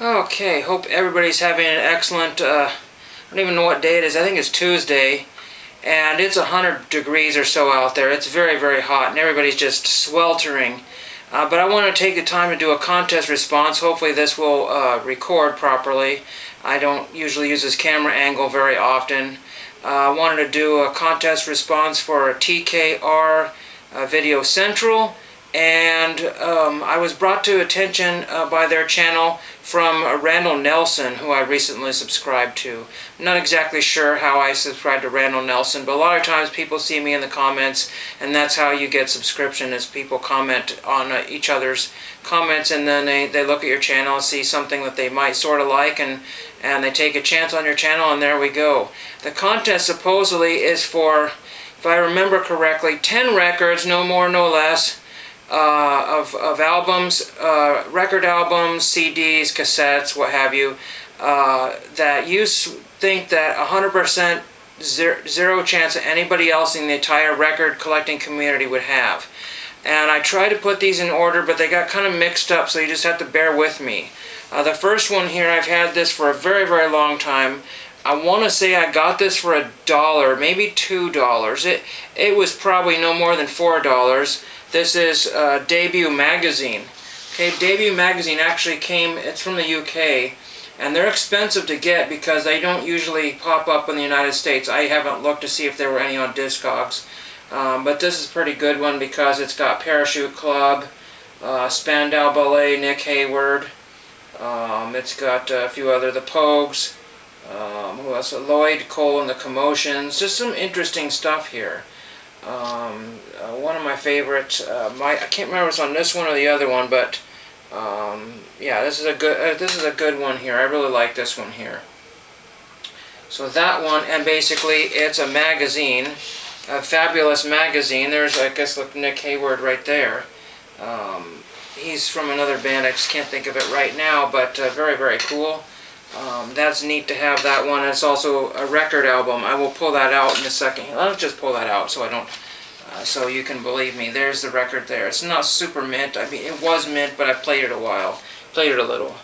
Okay, hope everybody's having an excellent, I don't even know what day it is, I think it's Tuesday, and it's 100 degrees or so out there. It's very, very hot, and everybody's just sweltering. But I want to take the time to do a contest response. Hopefully this will record properly. I don't usually use this camera angle very often. I wanted to do a contest response for TKR Video Central, and I was brought to attention by their channel from Randall Nelson, who I recently subscribed to. I'm not exactly sure how I subscribed to Randall Nelson, but a lot of times people see me in the comments, and that's how you get subscription, is people comment on each other's comments, and then they look at your channel and see something that they might sort of like, and they take a chance on your channel, and there we go. The contest supposedly is for, if I remember correctly, 10 records, no more, no less, of albums, record albums, CDs, cassettes, what have you, that you think that 100% zero chance that anybody else in the entire record collecting community would have. And I tried to put these in order, but they got kind of mixed up, so you just have to bear with me. The first one here, I've had this for a very, very long time. I want to say I got this for $1, maybe $2. It was probably no more than $4. This is Debut Magazine. Okay, Debut Magazine actually came, it's from the UK, and they're expensive to get because they don't usually pop up in the United States. I haven't looked to see if there were any on Discogs. But this is a pretty good one because it's got Parachute Club, Spandau Ballet, Nick Hayward. It's got a few other, the Pogues, who else? Lloyd Cole and the Commotions. Just some interesting stuff here. One of my favorites, I can't remember if it's on this one or the other one, but yeah, this is a good one here. I really like this one here. So that one, and basically it's a magazine, a fabulous magazine. There's, I guess, look, Nick Hayward right there. He's from another band, I just can't think of it right now, but very, very cool. That's neat to have that one. It's also a record album. I will pull that out in a second. I'll just pull that out so I don't, so you can believe me. There's the record there. It's not super mint. I mean, it was mint, but I've played it a while. Played it a little.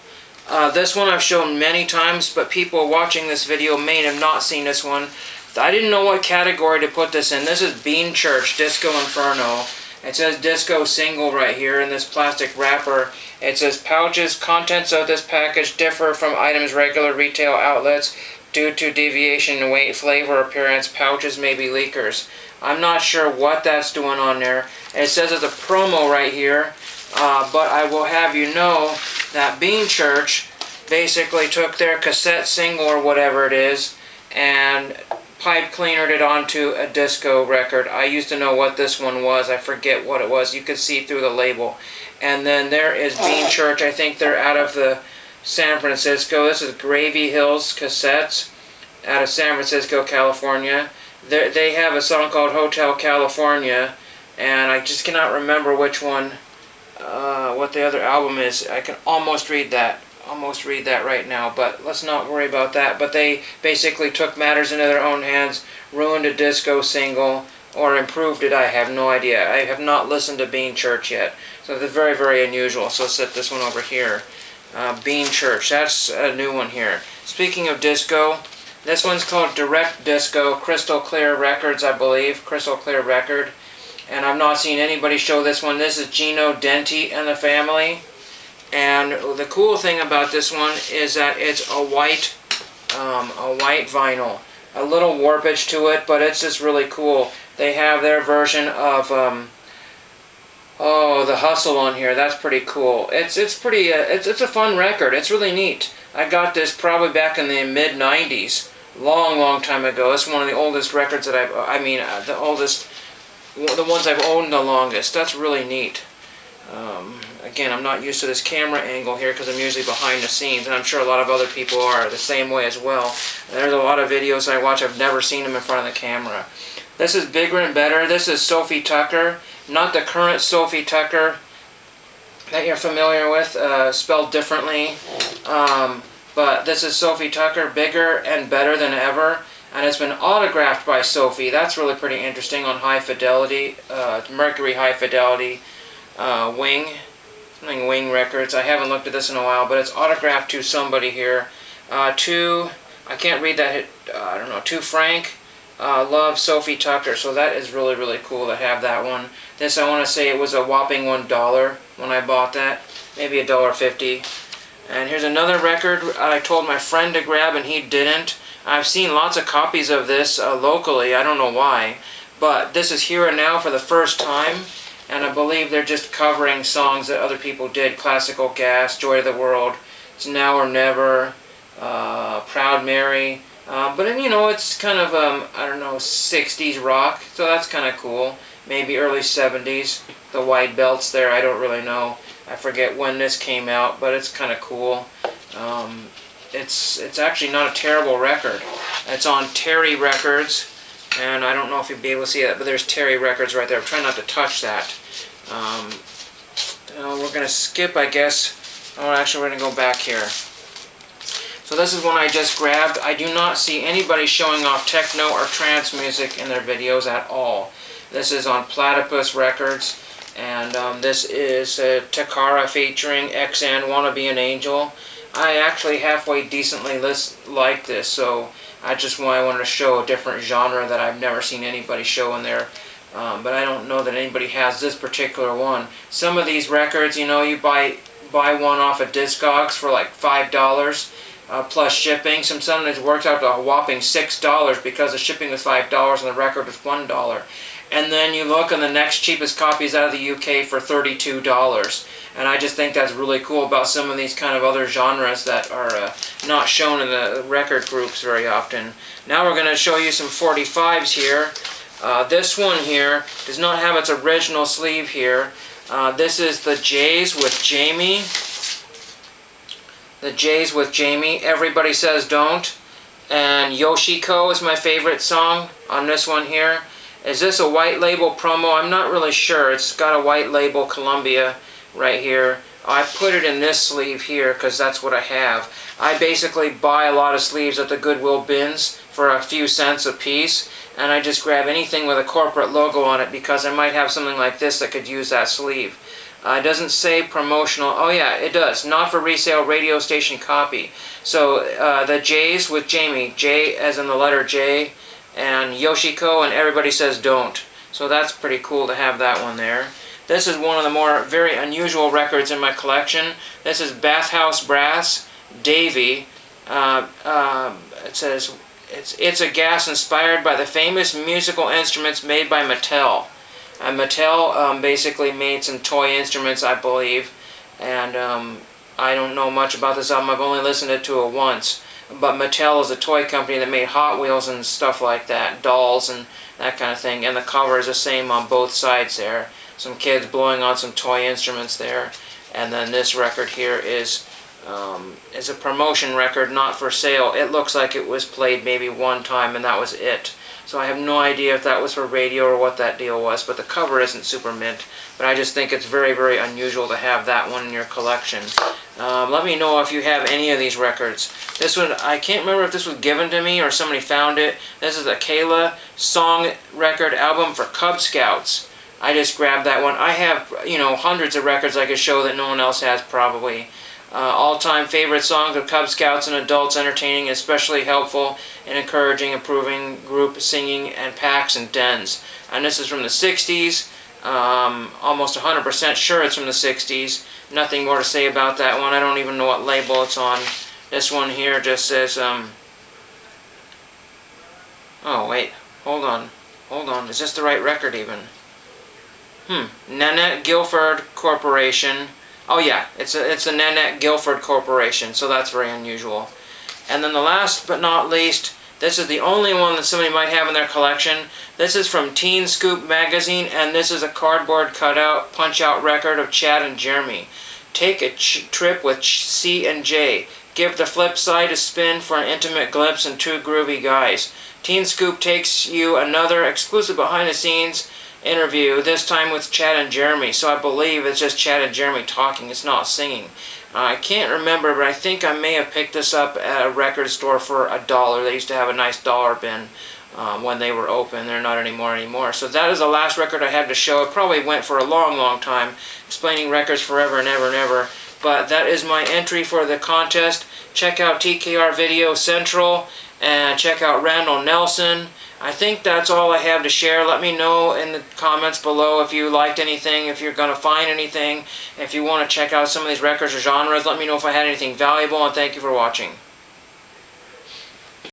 This one I've shown many times, but people watching this video may have not seen this one. I didn't know what category to put this in. This is Bean Church Disco Inferno. It says disco single right here in this plastic wrapper. It says pouches. Contents of this package differ from items regular retail outlets due to deviation in weight, flavor, appearance. Pouches may be leakers. I'm not sure what that's doing on there. It says it's a promo right here, but I will have you know that Bean Church basically took their cassette single or whatever it is and pipe cleanered it onto a disco record. I used to know what this one was. I forget what it was. You could see through the label. And then there is Bean Church. I think they're out of the San Francisco. This is Gravy Hills Cassettes out of San Francisco, California. They have a song called Hotel California, and I just cannot remember which one, what the other album is. I can almost read that right now, but let's not worry about that. But they basically took matters into their own hands, ruined a disco single, or improved it. I have no idea. I have not listened to Bean Church yet, so they're very, very unusual. So let's set this one over here. Bean Church, that's a new one here. Speaking of disco, this one's called Direct Disco, Crystal Clear Records, I believe, Crystal Clear Record, and I've not seen anybody show this one. This is Gino Denti and the Family. And the cool thing about this one is that it's a white vinyl. A little warpage to it, but it's just really cool. They have their version of the Hustle on here. That's pretty cool. It's a fun record. It's really neat. I got this probably back in the mid '90s, long time ago. It's one of the oldest records that the ones I've owned the longest. That's really neat. Again, I'm not used to this camera angle here because I'm usually behind the scenes, and I'm sure a lot of other people are the same way as well. There's a lot of videos I watch, I've never seen them in front of the camera. This is Bigger and Better. This is Sophie Tucker, not the current Sophie Tucker that you're familiar with, spelled differently. But this is Sophie Tucker, Bigger and Better Than Ever. and it's been autographed by Sophie. That's really pretty interesting on high fidelity, Mercury high fidelity Wing Records. I haven't looked at this in a while, but it's autographed to somebody here. I can't read that. I don't know. To Frank, love, Sophie Tucker. So that is really, really cool to have that one. This, I want to say it was a whopping $1 when I bought that. Maybe $1.50. And here's another record I told my friend to grab and he didn't. I've seen lots of copies of this locally. I don't know why. But this is Here and Now for the first time. And I believe they're just covering songs that other people did. Classical Gas, Joy of the World, It's Now or Never, Proud Mary. But you know, it's kind of, I don't know, 60s rock. So that's kind of cool. Maybe early 70s. The white belts there, I don't really know. I forget when this came out, but it's kind of cool. It's actually not a terrible record. It's on Terry Records, and I don't know if you'll be able to see that, but there's Terry Records right there. I'm trying not to touch that. We're going to skip, I guess. Oh, actually, we're going to go back here. So this is one I just grabbed. I do not see anybody showing off techno or trance music in their videos at all. This is on Platypus Records. And this is Takara featuring XN, Wanna Be an Angel. I actually halfway decently like this, so I wanted to show a different genre that I've never seen anybody show in there. But I don't know that anybody has this particular one. Some of these records, you know, you buy one off of Discogs for like $5 plus shipping. Sometimes it works out to a whopping $6 because the shipping was $5 and the record was $1. And then you look and the next cheapest copy is out of the UK for $32. And I just think that's really cool about some of these kind of other genres that are not shown in the record groups very often. Now we're going to show you some 45s here. This one here does not have its original sleeve here. This is the Jays with Jamie. The Jays with Jamie. Everybody Says Don't. And Yoshiko is my favorite song on this one here. Is this a white label promo? I'm not really sure. It's got a white label Columbia right here. I put it in this sleeve here because that's what I have. I basically buy a lot of sleeves at the Goodwill bins for a few cents a piece, and I just grab anything with a corporate logo on it because I might have something like this that could use that sleeve. It doesn't say promotional. Oh yeah, it does. Not for resale, radio station copy. So the J's with Jamie. J as in the letter J. And Yoshiko and Everybody Says Don't. So that's pretty cool to have that one there. This is one of the more very unusual records in my collection. This is Bathhouse Brass, Davy. It says it's a gas inspired by the famous musical instruments made by Mattel. And Mattel basically made some toy instruments, I believe. And I don't know much about this album. I've only listened to it once. But Mattel is a toy company that made Hot Wheels and stuff like that, dolls and that kind of thing. And the cover is the same on both sides there. Some kids blowing on some toy instruments there. And then this record here is a promotion record, not for sale. It looks like it was played maybe one time and that was it. So I have no idea if that was for radio or what that deal was, but the cover isn't super mint. But I just think it's very, very unusual to have that one in your collection. Let me know if you have any of these records. This one, I can't remember if this was given to me or somebody found it. This is a Kayla song record album for Cub Scouts. I just grabbed that one. I have, you know, hundreds of records I could show that no one else has probably. All-time favorite songs of Cub Scouts and adults entertaining, especially helpful in encouraging, improving group singing and packs and dens. And this is from the 60s. Almost 100% sure it's from the 60s. Nothing more to say about that one. I don't even know what label it's on. This one here just says, oh wait, hold on. Is this the right record even? Nanette Guilford Corporation. Oh yeah, it's a Nanette Guilford Corporation, so that's very unusual. And then the last but not least, this is the only one that somebody might have in their collection. This is from Teen Scoop magazine, and this is a cardboard cutout, punch-out record of Chad and Jeremy. Take a trip with C and J. Give the flip side a spin for an intimate glimpse and two groovy guys. Teen Scoop takes you another exclusive behind-the-scenes interview, this time with Chad and Jeremy. So I believe it's just Chad and Jeremy talking, it's not singing. I can't remember, but I think I may have picked this up at a record store for $1. They used to have a nice dollar bin when they were open. They're not anymore. So that is the last record I had to show. It probably went for a long time, explaining records forever and ever. But that is my entry for the contest. Check out TKR Video Central and check out Randall Nelson. I think that's all I have to share. Let me know in the comments below if you liked anything, if you're going to find anything. If you want to check out some of these records or genres, let me know if I had anything valuable, and thank you for watching.